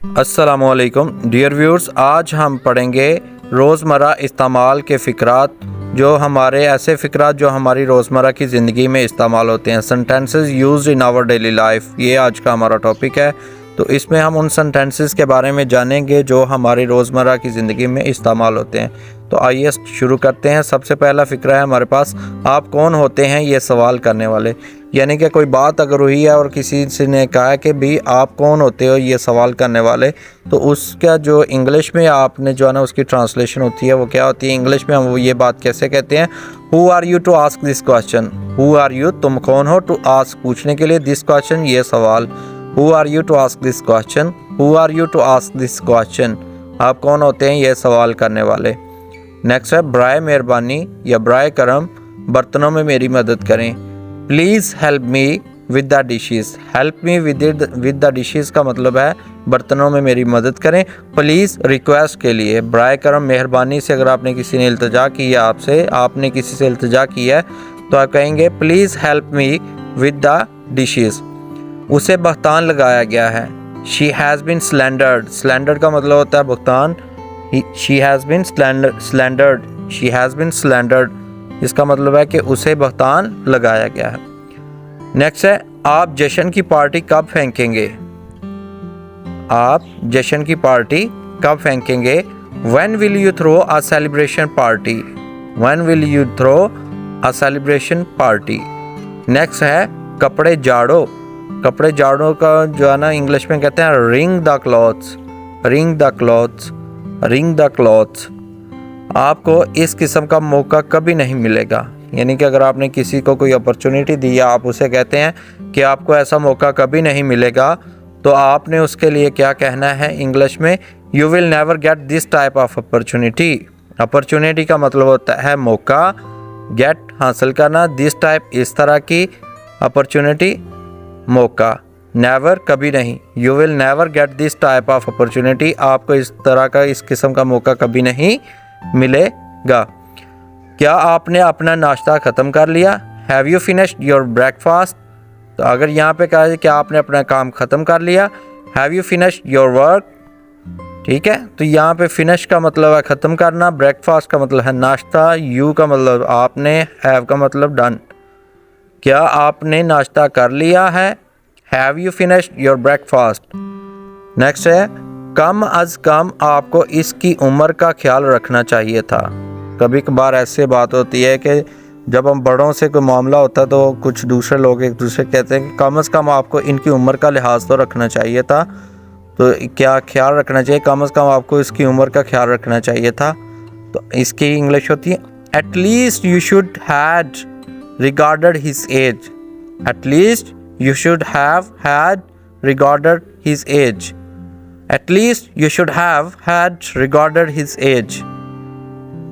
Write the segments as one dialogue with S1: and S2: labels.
S1: अस्सलामुअलैकुम dear viewers, आज हम पढ़ेंगे रोज़मर्रा इस्तेमाल के फ़िक्रात, जो हमारे ऐसे फ़िक्रात जो हमारी रोज़मर्रा की ज़िंदगी में इस्तेमाल होते हैं। Sentences used in our daily life, ये आज का हमारा टॉपिक है। तो इसमें हम उन सेंटेंसेस के बारे में जानेंगे जो हमारी रोज़मर्रा की ज़िंदगी में इस्तेमाल होते हैं। तो आइए शुरू करते हैं। सबसे पहला फ़िक्रा है हमारे पास, आप कौन होते हैं ये सवाल करने वाले। यानी कि कोई बात अगर हुई है और किसी से ने कहा है कि भी आप कौन होते हो ये सवाल करने वाले, तो उसका जो इंग्लिश में आपने जो है ना उसकी ट्रांसलेशन होती है वो क्या होती है। इंग्लिश में हम वो ये बात कैसे कहते हैं, who are you to ask this question. Who are you, तुम कौन हो, टू आस्क पूछने के लिए, दिस क्वेश्चन ये सवाल। Who are you to ask this question, who are you to ask this question, आप कौन होते हैं ये सवाल करने वाले। नेक्स्ट है बराए मेहरबानी या बराए करम बर्तनों में मेरी मदद करें। Please help me with the dishes. Help me with the dishes का मतलब है बर्तनों में मेरी मदद करें। प्लीज़ रिक्वेस्ट के लिए, बराए करम मेहरबानी से अगर आपने किसी ने इल्तिजा की है आपसे, आपने किसी से इल्तिजा की है तो आप कहेंगे please help me with the dishes. उसे भुगतान लगाया गया है। She has been स्लैंडर्ड। स्लैंडर्ड का मतलब होता है भुगतान। She has been slandered, she has been slandered, इसका मतलब है कि उसे भुगतान लगाया गया है। नेक्स्ट है, आप जश्न की पार्टी कब फेंकेंगे। आप जश्न की पार्टी कब फेंकेंगे। When will you throw a celebration party? When will you throw a celebration party? Next है कपड़े झाड़ो। कपड़े झाड़ो का जो है ना इंग्लिश में कहते हैं ring the clothes, ring the clothes, ring the clothes. आपको इस किस्म का मौका कभी नहीं मिलेगा। यानी कि अगर आपने किसी को कोई अपॉर्चुनिटी दी या आप उसे कहते हैं कि आपको ऐसा मौका कभी नहीं मिलेगा, तो आपने उसके लिए क्या कहना है इंग्लिश में, you will never get this type of opportunity. Opportunity का मतलब होता है मौका, गेट हासिल करना, दिस टाइप इस तरह की अपॉर्चुनिटी, मौका, नेवर कभी नहीं, you will never get this type of opportunity, आपको इस तरह का इस किस्म का मौका कभी नहीं मिलेगा। क्या आपने अपना नाश्ता ख़त्म कर लिया। Have you finished your breakfast. तो अगर यहाँ पे कहा जाए कि आपने अपना काम ख़त्म कर लिया, have you finished your work, ठीक है। तो यहाँ पे फिनिश का मतलब है ख़त्म करना, ब्रेकफास्ट का मतलब है नाश्ता, यू का मतलब आपने, हैव का मतलब डन। क्या आपने नाश्ता कर लिया है, have you finished your breakfast. Next है, कम अज़ कम आपको इसकी उम्र का ख्याल रखना चाहिए था। कभी कभार ऐसे बात होती है कि जब हम बड़ों से कोई मामला होता है तो कुछ दूसरे लोग एक दूसरे कहते हैं कि कम अज़ कम आपको इनकी उम्र का लिहाज तो रखना चाहिए था। तो क्या ख्याल रखना चाहिए, कम अज़ कम आपको इसकी उम्र का ख्याल रखना चाहिए था। तो इसकी इंग्लिश होती है at least you should had regarded his age. At least you should have had regarded his age. At least you should have had regarded his age.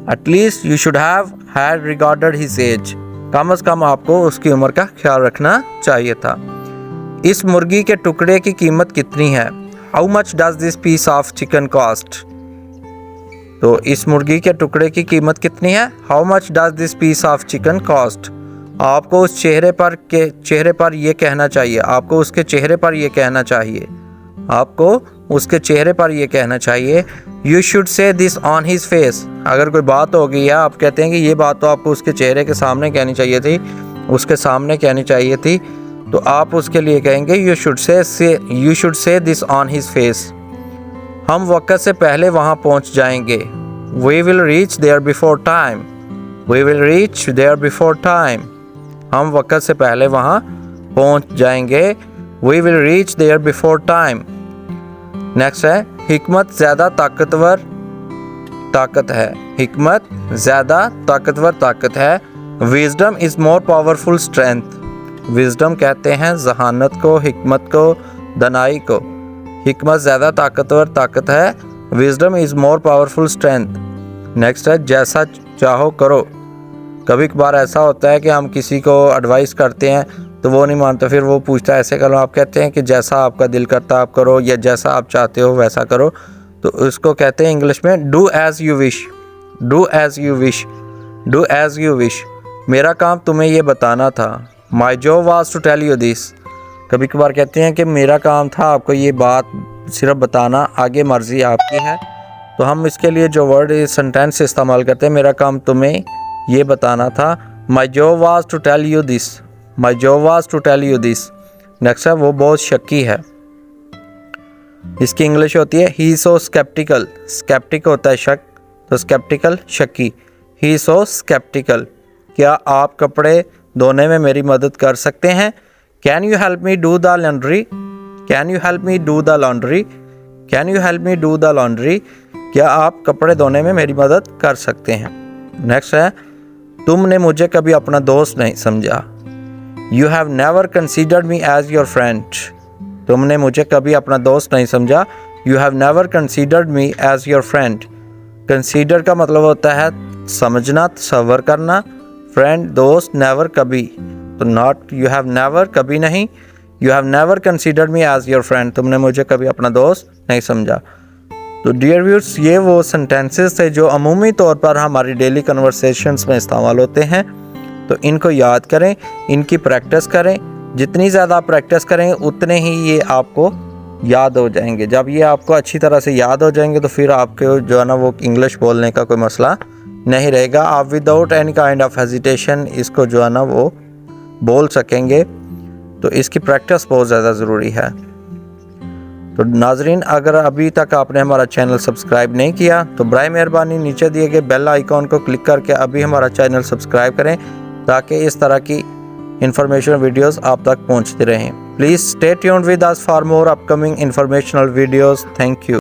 S1: At least you should have had regarded his age. कम से कम आपको उसकी उम्र का ख्याल रखना चाहिए था। इस मुर्गी के टुकड़े की कीमत कितनी है। How much does this piece of chicken cost? तो इस मुर्गी के टुकड़े की कीमत कितनी है। How much does this piece of chicken cost? आपको उस चेहरे पर ये कहना चाहिए, आपको उसके चेहरे पर ये कहना चाहिए, आपको उसके चेहरे पर ये कहना चाहिए। You should say this on his face. अगर कोई बात हो गई है, आप कहते हैं कि ये बात तो आपको उसके चेहरे के सामने कहनी चाहिए थी, उसके सामने कहनी चाहिए थी, तो आप उसके लिए कहेंगे you should say this on his face. हम वक्त से पहले वहाँ पहुँच जाएंगे। We will reach there before time. We will reach there before time. हम वक्त से पहले वहाँ पहुँच जाएंगे। We will reach there before time. Next है, हिकमत ज़्यादा ताकतवर ताकत है। हिकमत ज़्यादा ताकतवर ताकत है। Wisdom is more powerful strength. Wisdom कहते हैं जहानत को, हिकमत को, दनाई को। हिकमत ज़्यादा ताकतवर ताकत है। Wisdom is more powerful strength. Next है, जैसा चाहो करो। कभी कभार ऐसा होता है कि हम किसी को एडवाइस करते हैं तो वो नहीं मानता, फिर वो पूछता है ऐसे करो, आप कहते हैं कि जैसा आपका दिल करता आप करो, या जैसा आप चाहते हो वैसा करो। तो उसको कहते हैं इंग्लिश में do as you wish. Do as you wish, do as you wish. मेरा काम तुम्हें ये बताना था। My job was to tell you this. कभी कभार कहते हैं कि मेरा काम था आपको ये बात सिर्फ बताना, आगे मर्ज़ी आपकी है। तो हम इसके लिए जो वर्ड सेंटेंस इस्तेमाल करते हैं, मेरा काम तुम्हें ये बताना था। My job was to tell you this, my job was to tell you this. Next है वो बहुत शक्की है। इसकी इंग्लिश होती है ही सो स्केप्टिकल। स्केप्टिक होता है शक, तो स्केप्टिकल शक्की। ही सो स्केप्टिकल। क्या आप कपड़े धोने में मेरी मदद कर सकते हैं? Can you help me do the laundry? Can you help me do the laundry? Can you help me do the laundry? क्या आप कपड़े धोने में मेरी मदद कर सकते हैं? नेक्स्ट है तुमने मुझे कभी अपना दोस्त नहीं समझा। You have never considered me as your friend. तुमने मुझे कभी अपना दोस्त नहीं समझा। You have never considered me as your friend. Consider का मतलब होता है समझना, तसव्वुर करना। फ्रेंड दोस्त, नेवर कभी, तो नॉट यू हैव नेवर कभी नहीं, you have never considered me as your friend. तुमने मुझे कभी अपना दोस्त नहीं समझा। तो डियर व्यूअर्स, ये वो सेंटेंसेस थे जो अमूमी तौर पर हमारी डेली कन्वर्सेशंस में इस्तेमाल होते हैं। तो इनको याद करें, इनकी प्रैक्टिस करें। जितनी ज़्यादा प्रैक्टिस करें उतने ही ये आपको याद हो जाएंगे। जब ये आपको अच्छी तरह से याद हो जाएंगे तो फिर आपके जो है ना वो इंग्लिश बोलने का कोई मसला नहीं रहेगा। आप without any kind of hesitation इसको जो है ना वो बोल सकेंगे। तो इसकी प्रैक्टिस बहुत ज़्यादा ज़रूरी है। तो नाजरीन, अगर अभी तक आपने हमारा चैनल सब्सक्राइब नहीं किया तो बराए मेहरबानी नीचे दिए गए बेल आइकॉन को क्लिक करके अभी हमारा चैनल सब्सक्राइब करें, ताकि इस तरह की इंफॉर्मेशन वीडियोस आप तक पहुंचती रहें। Please stay tuned with us for more upcoming informational videos. Thank you.